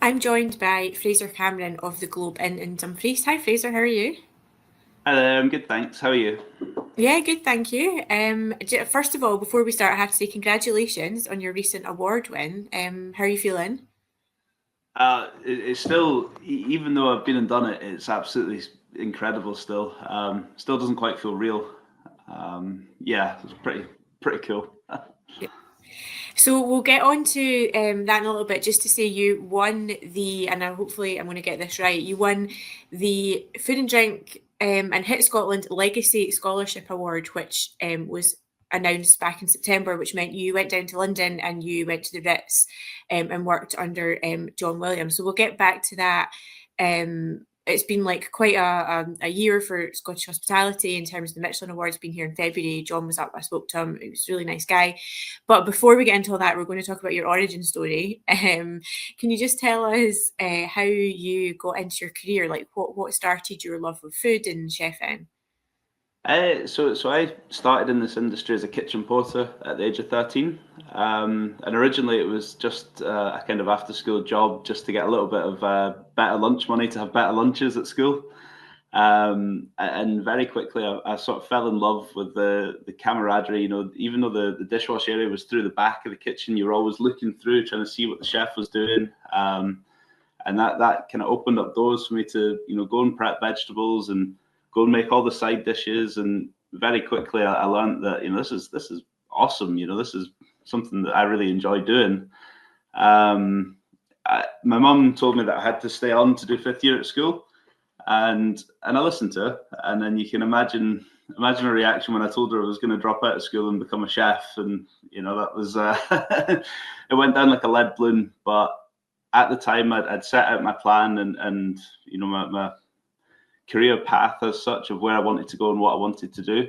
I'm joined by Fraser Cameron of the Globe in Dumfries. Hi, Fraser, how are you? Hello, I'm good, thanks. How are you? Yeah, good, thank you. First of all, before we start, I have to say congratulations on your recent award win. How are you feeling? It's still, even though I've been and done it, it's absolutely incredible still. Still doesn't quite feel real. Yeah, it's pretty cool. So we'll get on to that in a little bit. Just to say, you won and hopefully I'm going to get this right. You won the Food and Drink and Hit Scotland Legacy Scholarship Award, which was announced back in September, which meant you went down to London and you went to the Ritz and worked under John Williams. So we'll get back to that. It's been like quite a year for Scottish hospitality in terms of the Michelin Awards. Been here in February. John was up. I spoke to him. He was a really nice guy. But before we get into all that, we're going to talk about your origin story. Can you just tell us how you got into your career? Like what started your love of food and chefing? So I started in this industry as a kitchen porter at the age of 13. And originally it was just a kind of after school job just to get a little bit of better lunch money to have better lunches at school. And very quickly, I sort of fell in love with the camaraderie. You know, even though the dishwash area was through the back of the kitchen, you were always looking through, trying to see what the chef was doing. And that kind of opened up doors for me to, go and prep vegetables and go and make all the side dishes. And very quickly, I learned that this is awesome. This is something that I really enjoy doing. Um, my mum told me that I had to stay on to do fifth year at school, and I listened to her. And then you can imagine her reaction when I told her I was going to drop out of school and become a chef. And that was it went down like a lead balloon. But at the time, I'd set out my plan and my career path as such of where I wanted to go and what I wanted to do.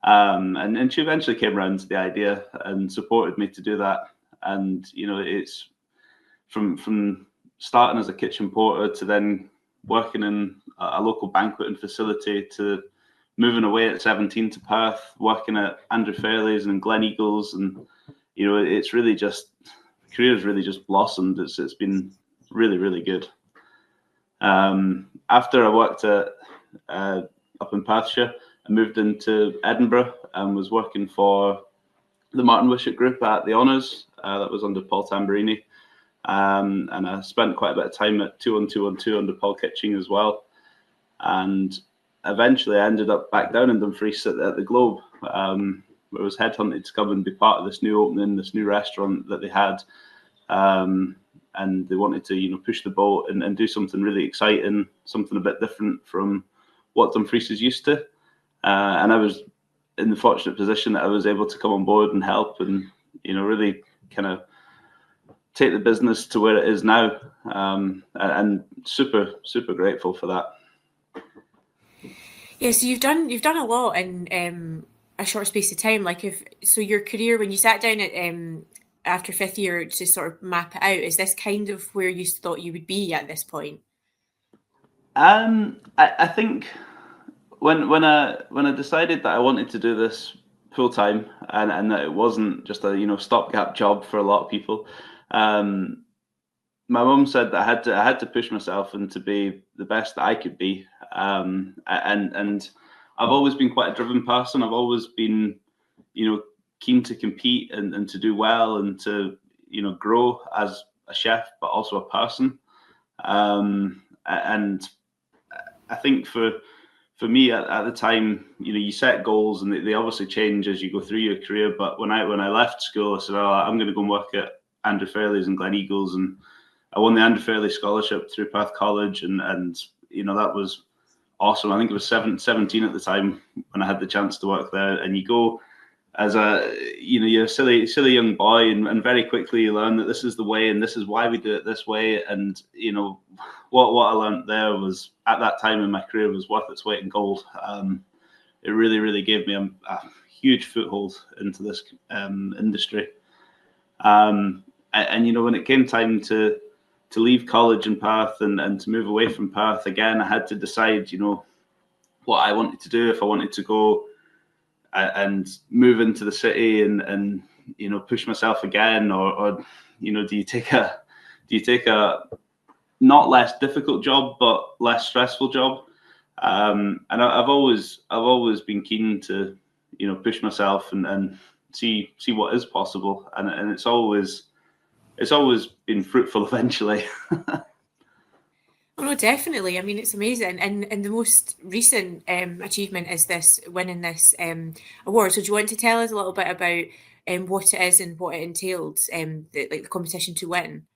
And she eventually came around to the idea and supported me to do that. And it's from starting as a kitchen porter to then working in a local banqueting facility to moving away at 17 to Perth, working at Andrew Fairley's and Glen Eagles. And it's really just career's really just blossomed. It's been really good. After I worked at up in Perthshire, I moved into Edinburgh and was working for the Martin Wishart Group at the Honours. That was under Paul Tamburini. And I spent quite a bit of time at 21212 under Paul Kitching as well. And eventually I ended up back down in Dumfries at the Globe, where I was headhunted to come and be part of this new opening, this new restaurant that they had. And they wanted to, push the boat and do something really exciting, something a bit different from what Dumfries is used to. And I was in the fortunate position that I was able to come on board and help and, really kind of take the business to where it is now. And super grateful for that. Yeah, so you've done a lot in a short space of time. Like if so, your career when you sat down at after fifth year to sort of map it out, is this kind of where you thought you would be at this point? I think when I decided that I wanted to do this full time and that it wasn't just a stopgap job for a lot of people, um, my mum said that I had to push myself and to be the best that I could be. And I've always been quite a driven person. I've always been you know keen to compete and to do well and to grow as a chef, but also a person. And I think for me at the time, you set goals and they obviously change as you go through your career. But when I left school, I said, "Oh, I'm going to go and work at Andrew Fairley's and Glen Eagles," and I won the Andrew Fairley scholarship through Perth College, and that was awesome. I think it was 17 at the time when I had the chance to work there, and you go as you're a silly young boy, and very quickly you learn that this is the way and this is why we do it this way. And what I learned there was at that time in my career was worth its weight in gold. It really gave me a huge foothold into this industry. And when it came time to leave college in Perth and to move away from Perth again, I had to decide what I wanted to do, if I wanted to go and move into the city and push myself again, or do you take a not less difficult job, but less stressful job. And I've always been keen to, push myself and see what is possible, and it's always been fruitful eventually. Oh no, definitely. I mean, it's amazing, and the most recent achievement is this winning this award. So, do you want to tell us a little bit about what it is and what it entailed, like the competition to win?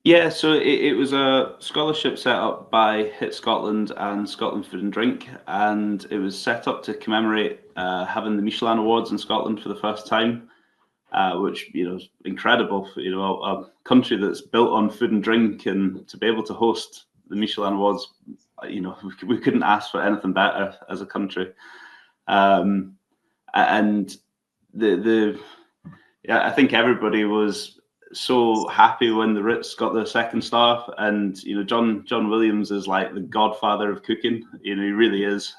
Yeah, so it was a scholarship set up by Hit Scotland and Scotland Food and Drink, and it was set up to commemorate having the Michelin Awards in Scotland for the first time, which is incredible. For, a country that's built on food and drink, and to be able to host the Michelin Awards, we couldn't ask for anything better as a country. And the yeah, I think everybody was so happy when the Ritz got their second star, and John Williams is like the godfather of cooking. He really is.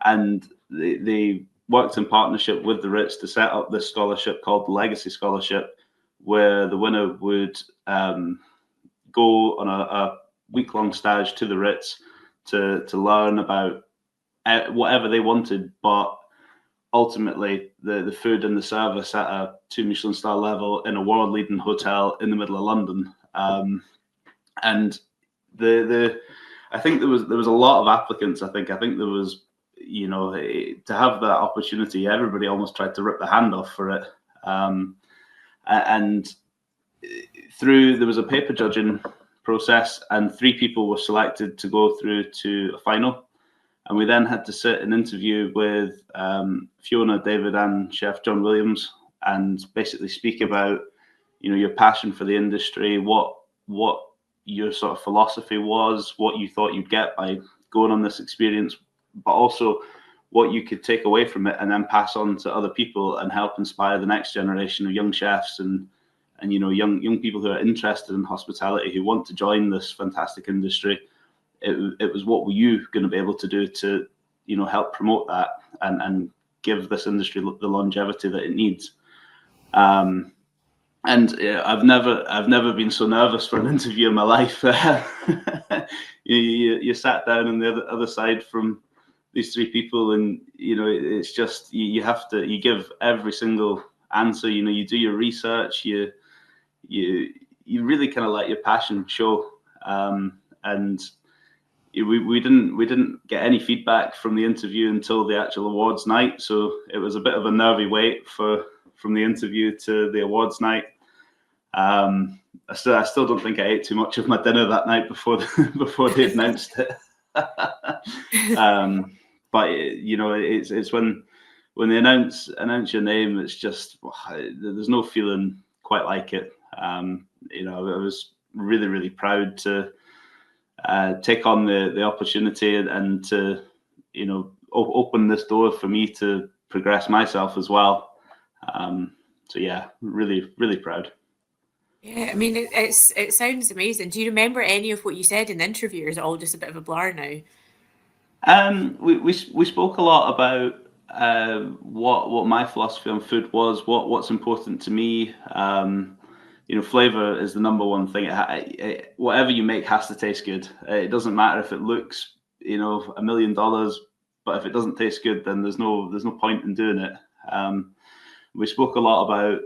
And they worked in partnership with the Ritz to set up this scholarship called the Legacy Scholarship, where the winner would go on a week-long stage to the Ritz to learn about whatever they wanted, but ultimately the food and the service at a 2 Michelin star level in a world leading hotel in the middle of London. And I think there was a lot of applicants. I think there was, to have that opportunity, everybody almost tried to rip the hand off for it. And there was a paper judging process, and 3 people were selected to go through to a final. And we then had to sit and interview with Fiona, David, and Chef John Williams, and basically speak about, your passion for the industry, what your sort of philosophy was, what you thought you'd get by going on this experience, but also what you could take away from it and then pass on to other people and help inspire the next generation of young chefs and young people who are interested in hospitality, who want to join this fantastic industry. It was what were you going to be able to do to help promote that and give this industry the longevity that it needs. And I've never been so nervous for an interview in my life. You sat down on the other side from these 3 people, and it's just you give every single answer. You do your research. You really kind of let your passion show. And we didn't get any feedback from the interview until the actual awards night, so it was a bit of a nervy wait from the interview to the awards night. I still don't think I ate too much of my dinner that night before they announced it. But it's when they announce your name, it's just there's no feeling quite like it. I was really, really proud to take on the opportunity and to open this door for me to progress myself as well. So yeah, really, really proud. Yeah, I mean, it sounds amazing. Do you remember any of what you said in the interview, or is it all just a bit of a blur now? We spoke a lot about what my philosophy on food was, what's important to me. Flavor is the number one thing. Whatever you make has to taste good. It doesn't matter if it looks, $1 million, but if it doesn't taste good, then there's no point in doing it. We spoke a lot about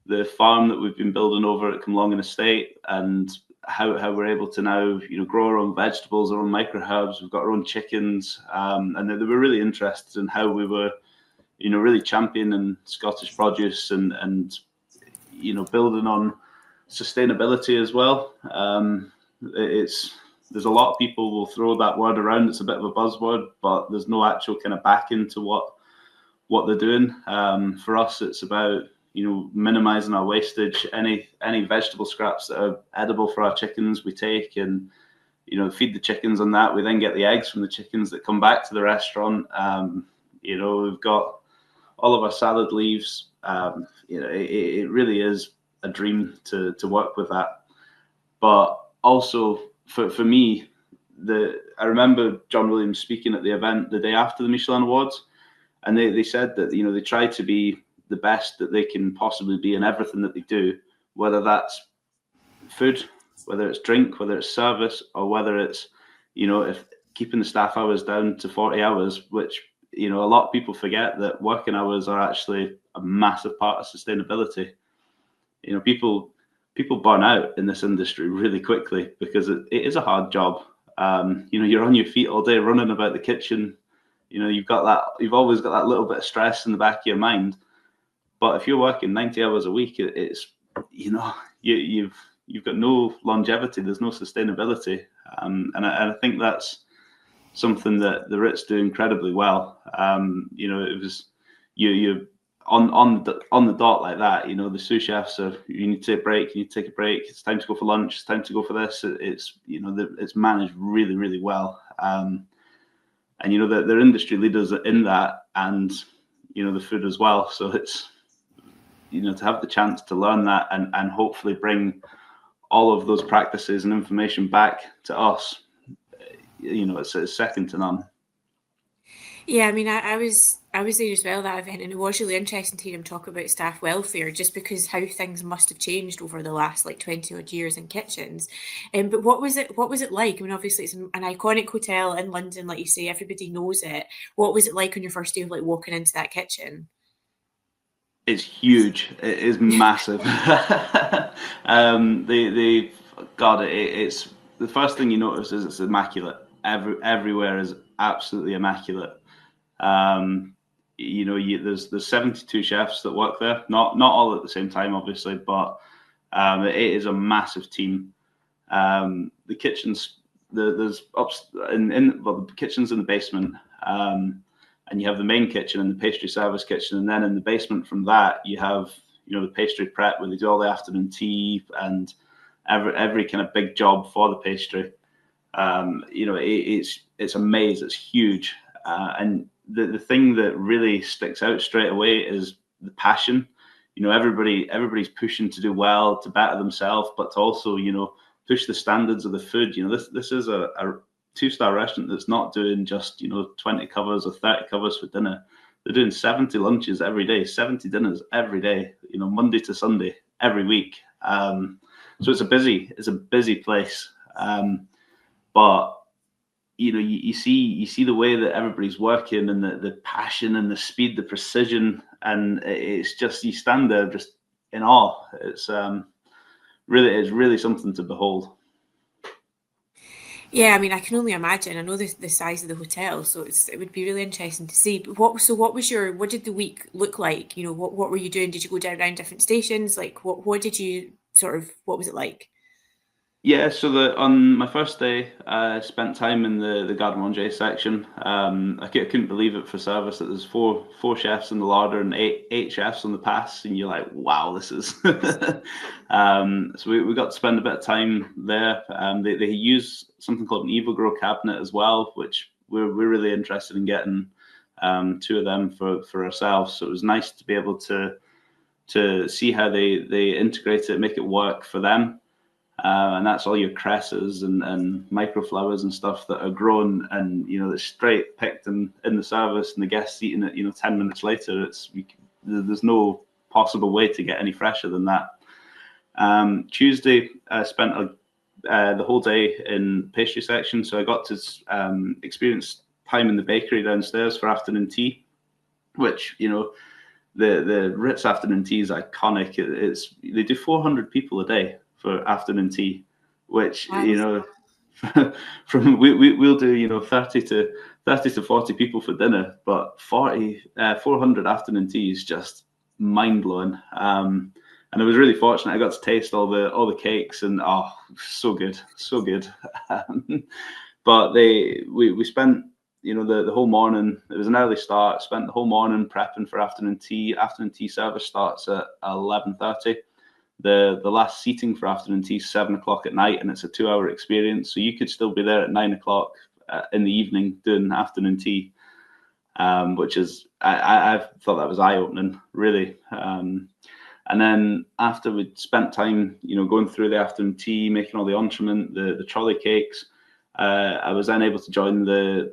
the farm that we've been building over at Cumlongan Estate, and how we're able to now grow our own vegetables, our own microherbs. We've got our own chickens, and they were really interested in how we were really championing Scottish produce and building on sustainability as well. There's a lot of people will throw that word around. It's a bit of a buzzword, but there's no actual kind of back into what they're doing. For us, it's about minimizing our wastage. Any vegetable scraps that are edible for our chickens, we take and feed the chickens on that. We then get the eggs from the chickens that come back to the restaurant. We've got all of our salad leaves. It really is a dream to work with that. But also for me, I remember John Williams speaking at the event the day after the Michelin Awards, and they said that they try to be the best that they can possibly be in everything that they do, whether that's food, whether it's drink, whether it's service, or whether it's, if keeping the staff hours down to 40 hours, which, a lot of people forget that working hours are actually a massive part of sustainability. People burn out in this industry really quickly because it is a hard job. You're on your feet all day running about the kitchen. You've always got that little bit of stress in the back of your mind. But if you're working 90 hours a week, it's, you've got no longevity. There's no sustainability. And I think that's something that the Ritz do incredibly well. It was you on the dot like that. The sous chefs are, you need to take a break. You need to take a break. It's time to go for lunch. It's time to go for this. It's it's managed really, really well. And they're industry leaders in that, and the food as well. So it's to have the chance to learn that and hopefully bring all of those practices and information back to us. It's second to none. Yeah, I mean, I was there as well that event, and it was really interesting to hear him talk about staff welfare, just because how things must have changed over the last 20 odd years in kitchens. But what was it like? I mean, obviously it's an iconic hotel in London, like you say, everybody knows it. What was it like on your first day of walking into that kitchen? It's huge. It is massive. It's the first thing you notice is it's immaculate. Everywhere is absolutely immaculate. There's 72 chefs that work there. Not all at the same time, obviously, but it is a massive team. The kitchens, there's the kitchen's in the basement, and you have the main kitchen and the pastry service kitchen, and then in the basement from that you have the pastry prep where they do all the afternoon tea and every kind of big job for the pastry. It's a maze. It's huge, and the thing that really sticks out straight away is the passion. Everybody's pushing to do well, to better themselves, but to also push the standards of the food. This is a 2-star restaurant that's not doing just 20 covers or 30 covers for dinner. They're doing 70 lunches every day, 70 dinners every day, Monday to Sunday every week. So it's a busy place. But you see the way that everybody's working and the passion and the speed, the precision, and it's just, you stand there just in awe. It's really something to behold. Yeah, I mean, I can only imagine. I know the size of the hotel, so it would be really interesting to see. But what did the week look like? What were you doing? Did you go down around different stations? What did you what was it like? Yeah, so on my first day, I spent time in the garde manger section. I couldn't believe it for service that there's four chefs in the larder and eight chefs on the pass, and you're like, wow, this is. So we got to spend a bit of time there. They use something called an EvoGrow cabinet as well, which we're really interested in getting 2 of them for ourselves. So it was nice to be able to see how they integrate it, make it work for them. And that's all your cresses and microflowers and stuff that are grown and they're straight picked in the service, and the guests eating it 10 minutes later. There's no possible way to get any fresher than that. Tuesday I spent the whole day in pastry section, so I got to experience time in the bakery downstairs for afternoon tea, which the Ritz afternoon tea is iconic. They do 400 people a day for afternoon tea, which Wow. from we'll do 30 to 40 people for dinner, but 400 afternoon tea is just mind blowing. And I was really fortunate. I got to taste all the cakes, and so good. But we spent the whole morning. It was an early start. Spent the whole morning prepping for afternoon tea. Afternoon tea service starts at 11:30. The last seating for afternoon tea is 7 o'clock at night, and it's a 2-hour experience. So you could still be there at 9 o'clock in the evening doing afternoon tea, which is I thought that was eye opening, really. And then after we'd spent time, going through the afternoon tea, making all the entremets, the trolley cakes, I was then able to join the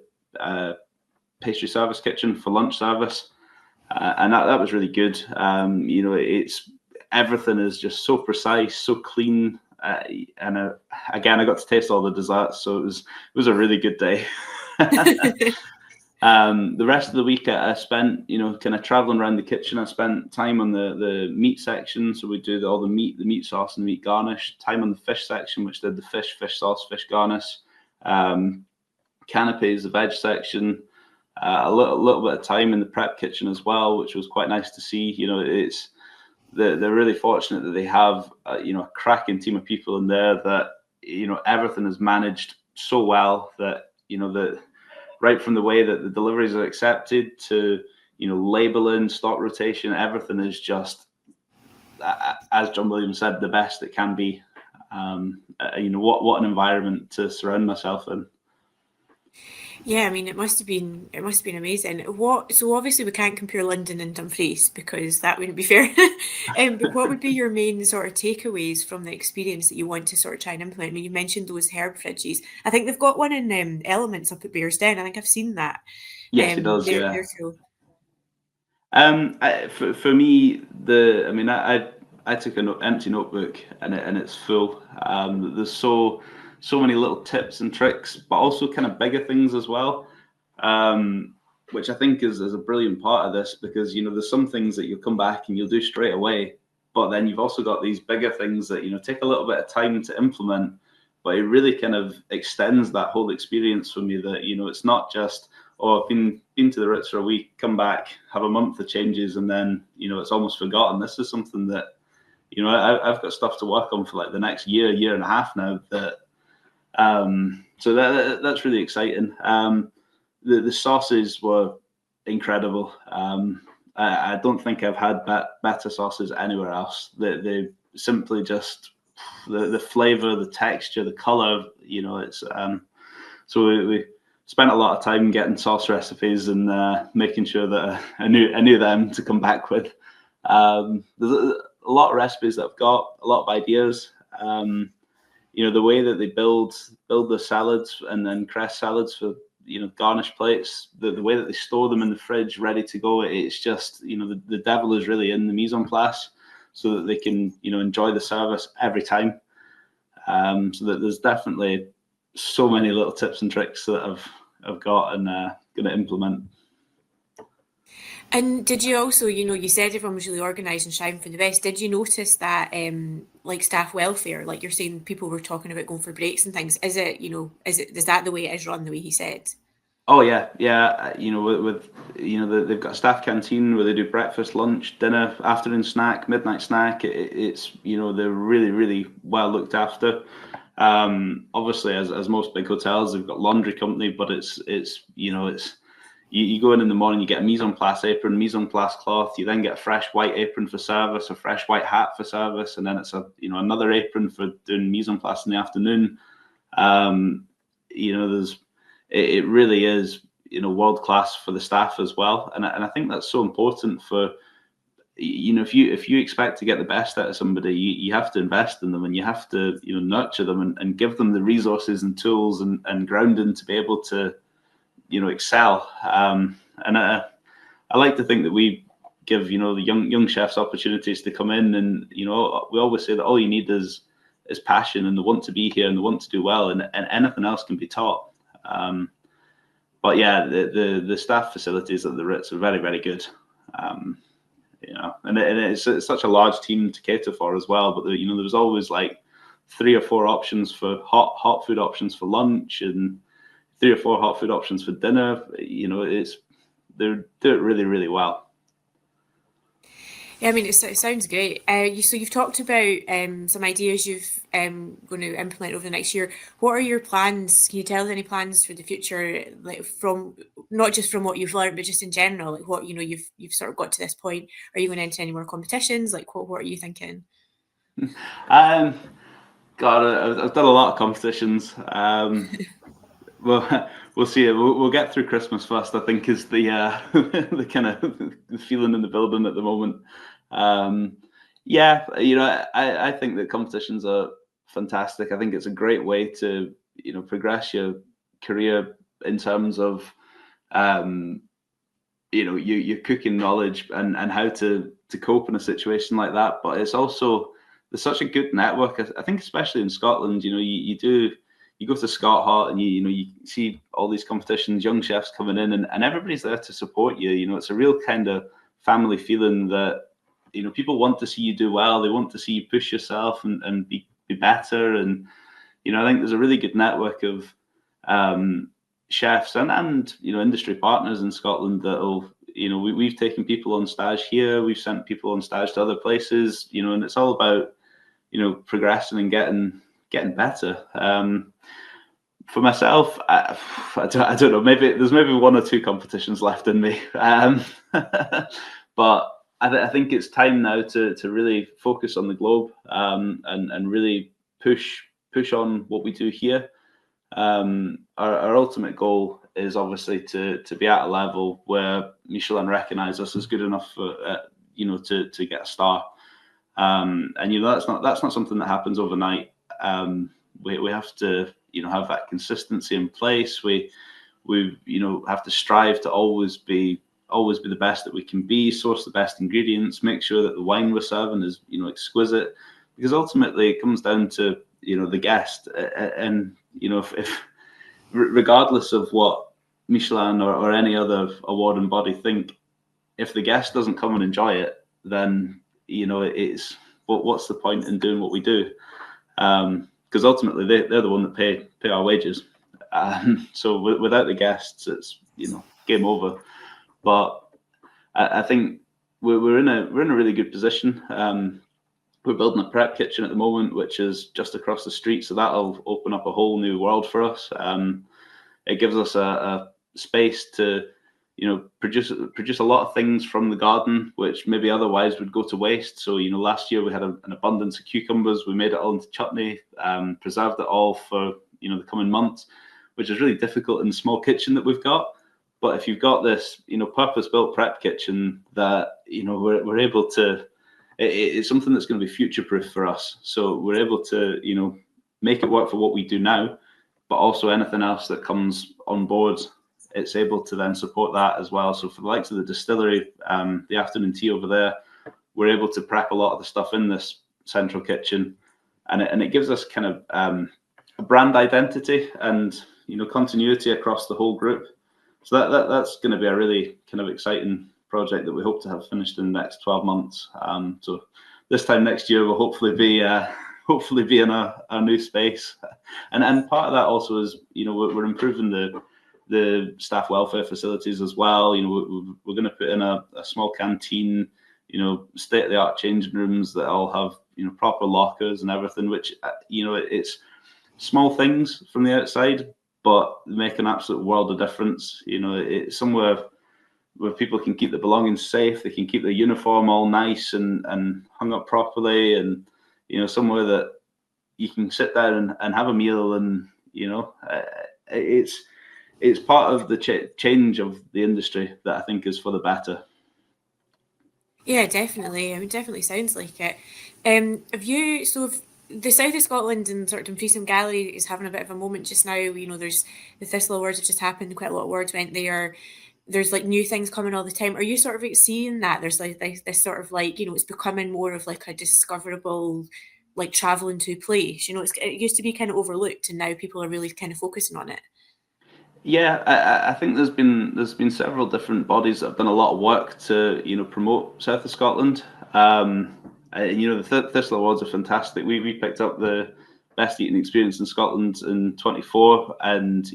pastry service kitchen for lunch service, and that was really good. It's everything is just so precise, so clean. again, I got to taste all the desserts, so it was a really good day. The rest of the week I spent, kind of traveling around the kitchen. I spent time on the meat section, so we do all the meat sauce and the meat garnish. Time on the fish section, which did the fish sauce, fish garnish. Canapes, the veg section. A little bit of time in the prep kitchen as well, which was quite nice to see. They're really fortunate that they have a cracking team of people in there that everything is managed so well that that right from the way that the deliveries are accepted to labeling, stock rotation, everything is just, as John Williams said, the best it can be. What an environment to surround myself in. Yeah, I mean, it must have been amazing. So obviously we can't compare London and Dumfries because that wouldn't be fair. But what would be your main sort of takeaways from the experience that you want to sort of try and implement? I mean, you mentioned those herb fridges. I think they've got one in Elements up at Bearsden. I think I've seen that. Yes, it does. Yeah. They're cool. For me, I took an empty notebook and it's full. There's so many little tips and tricks, but also kind of bigger things as well, which I think is a brilliant part of this, because there's some things that you'll come back and you'll do straight away, but then you've also got these bigger things that take a little bit of time to implement, but it really kind of extends that whole experience for me. That it's not just, oh, I've been to the Ritz for a week, come back, have a month of changes, and then it's almost forgotten. This is something that I've got stuff to work on for like the next year and a half now. So that's really exciting. The sauces were incredible. I don't think I've had better sauces anywhere else. They simply just the flavor, the texture, the color. It's so we spent a lot of time getting sauce recipes and making sure that I knew them to come back with. There's a lot of recipes that I've got, a lot of ideas. The way that they build the salads and then cress salads for garnish plates, the way that they store them in the fridge ready to go, it's just the devil is really in the mise en place, so that they can enjoy the service every time. So that there's definitely so many little tips and tricks that I've got and going to implement. And did you also, you said everyone was really organised and striving for the best. Did you notice that, like staff welfare, like you're saying, people were talking about going for breaks and things? Is that the way it is run, the way he said? Oh yeah. With they've got a staff canteen where they do breakfast, lunch, dinner, afternoon snack, midnight snack. It's they're really, really well looked after. Obviously, as most big hotels, they've got laundry company, but it's you go in the morning, you get a mise en place apron, mise en place cloth. You then get a fresh white apron for service, a fresh white hat for service, and then it's another apron for doing mise en place in the afternoon. It really is world class for the staff as well, and I think that's so important for if you expect to get the best out of somebody, you have to invest in them, and you have to nurture them and give them the resources and tools and grounding to be able to excel. And I like to think that we give the young chefs opportunities to come in, and we always say that all you need is passion and the want to be here and the want to do well, and anything else can be taught. But yeah, the staff facilities at the Ritz are very, very good. And it's such a large team to cater for as well. But there was always like 3 or 4 options for hot food options for lunch, and 3 or 4 hot food options for dinner. They do it really, really well. Yeah, I mean, it sounds great. So you've talked about some ideas you've going to implement over the next year. What are your plans? Can you tell us any plans for the future, like from not just from what you've learned, but just in general, like what you've sort of got to this point? Are you going to enter any more competitions? Like what are you thinking? God, I've done a lot of competitions. Well, we'll see. We'll get through Christmas first, I think, is the the kind of the feeling in the building at the moment. Yeah, I think that competitions are fantastic. I think it's a great way to progress your career in terms of your cooking knowledge and how to cope in a situation like that. But it's also there's such a good network. I think especially in Scotland, you go to Scott Hot and you see all these competitions, young chefs coming in, and everybody's there to support you. It's a real kind of family feeling that people want to see you do well. They want to see you push yourself and be better. And I think there's a really good network of chefs and industry partners in Scotland that'll we've taken people on stage here, we've sent people on stage to other places, and it's all about progressing and getting better. For myself, I don't know. Maybe there's one or two competitions left in me, but I think it's time now to really focus on the globe and really push on what we do here. Our ultimate goal is obviously to be at a level where Michelin recognize us as good enough for to get a star. And that's not something that happens overnight. We have to have that consistency in place. We have to strive to always be the best that we can be, source the best ingredients, make sure that the wine we're serving is exquisite, because ultimately it comes down to the guest. And if regardless of what Michelin or any other awarding body think, if the guest doesn't come and enjoy it, then it's what's the point in doing what we do? Because ultimately they're the one that pay our wages. So without the guests, it's game over. But I think we're in a really good position. We're building a prep kitchen at the moment, which is just across the street, so that'll open up a whole new world for us. It gives us a space to produce a lot of things from the garden, which maybe otherwise would go to waste. So last year we had an abundance of cucumbers. We made it all into chutney, preserved it all for the coming months, which is really difficult in the small kitchen that we've got. But if you've got this purpose-built prep kitchen that we're able to, it's something that's going to be future-proof for us. So we're able to make it work for what we do now, but also anything else that comes on board, it's able to then support that as well. So for the likes of the distillery, the afternoon tea over there, we're able to prep a lot of the stuff in this central kitchen, and it gives us kind of a brand identity and continuity across the whole group. So that's going to be a really kind of exciting project that we hope to have finished in the next 12 months. So this time next year we'll hopefully be in our new space, and part of that also is we're improving the staff welfare facilities as well. We're going to put in a small canteen, state-of-the-art changing rooms that all have proper lockers and everything, which it's small things from the outside, but make an absolute world of difference. It's somewhere where people can keep their belongings safe, they can keep their uniform all nice and hung up properly, and somewhere that you can sit there and have a meal, and it's part of the change of the industry that I think is for the better. Yeah, definitely. I mean, definitely sounds like it. Have you, so if the south of Scotland and sort of Dumfries Gallery is having a bit of a moment just now. There's the Thistle Awards have just happened. Quite a lot of awards went there. There's like new things coming all the time. Are you sort of seeing that? There's like this sort of like, it's becoming more of like a discoverable, like traveling to place. It used to be kind of overlooked, and now people are really kind of focusing on it. Yeah, I think there's been several different bodies that have done a lot of work to promote south of Scotland. The Thistle Awards are fantastic. We picked up the best eating experience in Scotland in 24, and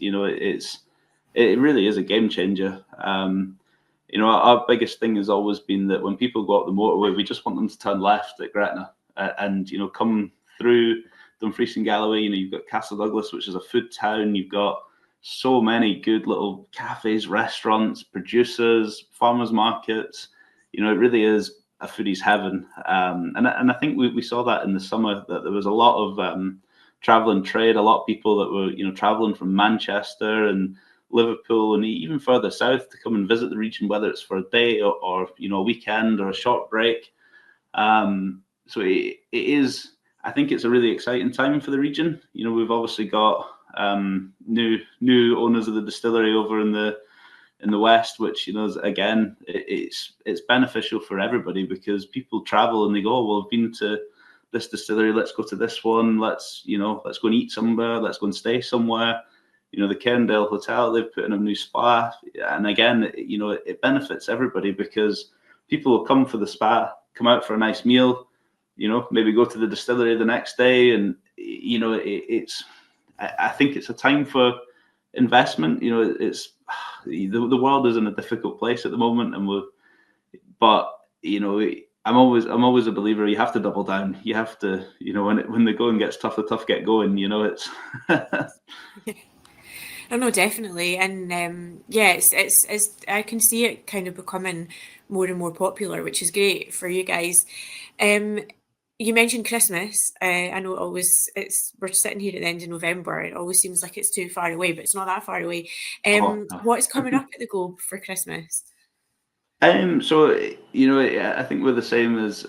it really is a game changer. Our biggest thing has always been that when people go up the motorway, we just want them to turn left at Gretna and come through Dumfries and Galloway. You've got Castle Douglas, which is a food town. You've got so many good little cafes, restaurants, producers, farmers markets. It really is a foodie's heaven. And I think we saw that in the summer, that there was a lot of traveling trade, a lot of people that were traveling from Manchester and Liverpool and even further south to come and visit the region, whether it's for a day or a weekend or a short break. So it is, I think it's a really exciting time for the region. We've obviously got new owners of the distillery over in the west, which it's beneficial for everybody, because people travel and they go, oh, well, I've been to this distillery, let's go to this one, let's go and eat somewhere, let's go and stay somewhere. The Cairndale Hotel, they've put in a new spa, and again, it benefits everybody because people will come for the spa, come out for a nice meal, maybe go to the distillery the next day, and I think it's a time for investment. It's the world is in a difficult place at the moment, but I'm always a believer. You have to double down. You have to, when the going gets tough, the tough get going. It's. Oh no, definitely, and yeah, it's I can see it kind of becoming more and more popular, which is great for you guys. Um, you mentioned Christmas. I know we're sitting here at the end of November. It always seems like it's too far away, but it's not that far away. Oh, no. What's coming up at the Globe for Christmas? So I think we're the same as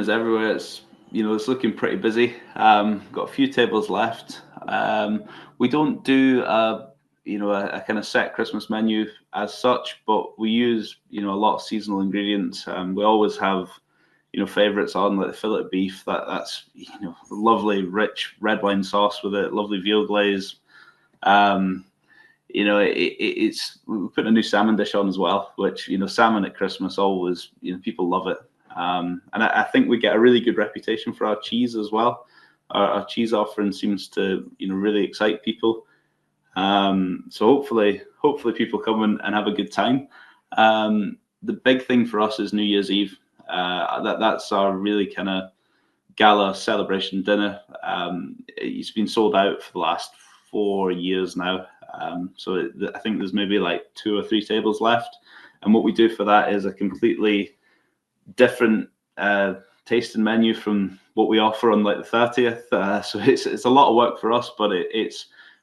everywhere. It's looking pretty busy. Got a few tables left. We don't do a kind of set Christmas menu as such, but we use a lot of seasonal ingredients. We always have favorites on, like the fillet of beef. That's lovely rich red wine sauce with it, lovely veal glaze. It's we put a new salmon dish on as well, which salmon at Christmas always people love it. And I think we get a really good reputation for our cheese as well. Our cheese offering seems to really excite people. So hopefully people come and have a good time. The big thing for us is New Year's Eve. That's our really kind of gala celebration dinner. It's been sold out for the last 4 years now. So I think there's maybe like 2 or 3 tables left. And what we do for that is a completely different tasting menu from what we offer on like the 30th. So it's a lot of work for us, but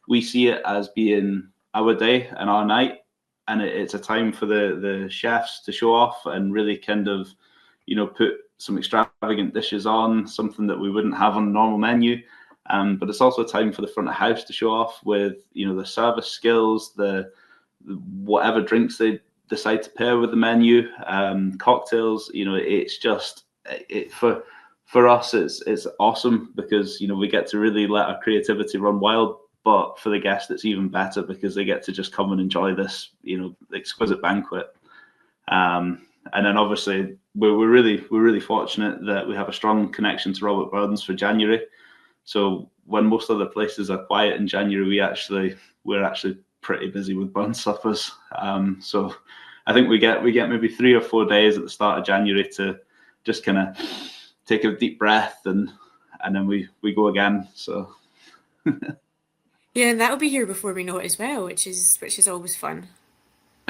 we see it as being our day and our night. And it's a time for the chefs to show off and really kind of, put some extravagant dishes on, something that we wouldn't have on a normal menu. But it's also a time for the front of house to show off with, the service skills, the whatever drinks they decide to pair with the menu, cocktails. It's just for us, it's awesome because we get to really let our creativity run wild. But for the guests, it's even better because they get to just come and enjoy this, exquisite banquet. And then obviously we're really fortunate that we have a strong connection to Robert Burns for January. So when most other places are quiet in January, we're actually pretty busy with Burns suppers. So I think we get maybe 3 or 4 days at the start of January to just kind of take a deep breath and then we go again. So Yeah, and that'll be here before we know it as well, which is always fun.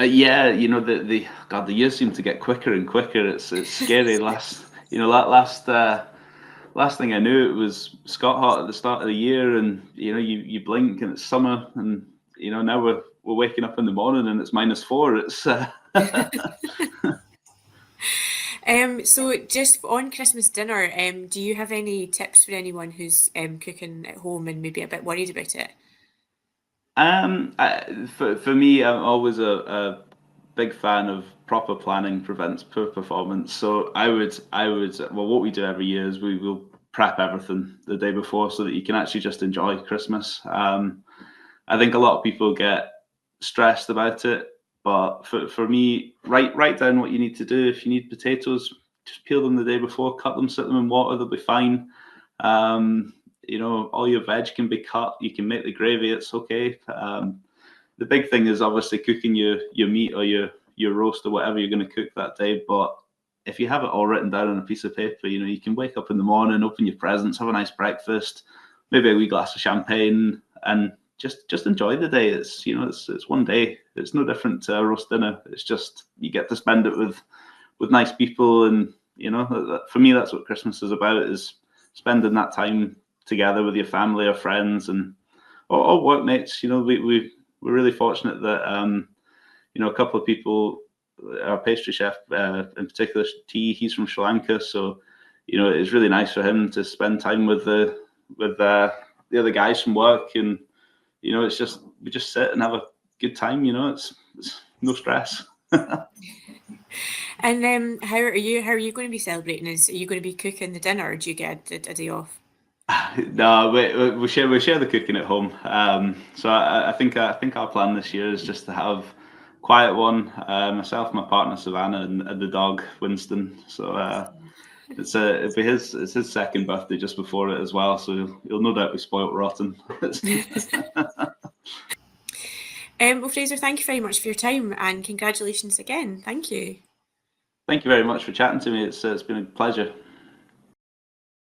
yeah, the years seem to get quicker and quicker. It's scary. Last thing I knew, it was Scott hot at the start of the year, and you blink and it's summer, and now we're waking up in the morning and it's -4. It's So just on Christmas dinner, do you have any tips for anyone who's cooking at home and maybe a bit worried about it? For me, I'm always a big fan of proper planning prevents poor performance. So I would well, what we do every year is we will prep everything the day before so that you can actually just enjoy Christmas. I think a lot of people get stressed about it, but for me, write down what you need to do. If you need potatoes, just peel them the day before, cut them, sit them in water, they'll be fine. All your veg can be cut. You can make the gravy. It's okay. The big thing is obviously cooking your meat or your roast or whatever you're going to cook that day. But if you have it all written down on a piece of paper, you can wake up in the morning, open your presents, have a nice breakfast, maybe a wee glass of champagne, and just enjoy the day. It's one day. It's no different to a roast dinner. It's just you get to spend it with nice people, and for me that's what Christmas is about, is spending that time together with your family or friends and or workmates. We're really fortunate that a couple of people, our pastry chef in particular, he's from Sri Lanka, so it's really nice for him to spend time with the other guys from work, and it's just we just sit and have a good time. It's no stress. And how are you? How are you going to be celebrating? Are you going to be cooking the dinner, or do you get a day off? No, we share the cooking at home. So I think our plan this year is just to have quiet one. Myself, my partner Savannah, and the dog Winston. So it's his second birthday just before it as well. So he'll no doubt be spoilt rotten. Well, Fraser, thank you very much for your time and congratulations again. Thank you. Thank you very much for chatting to me. It's been a pleasure.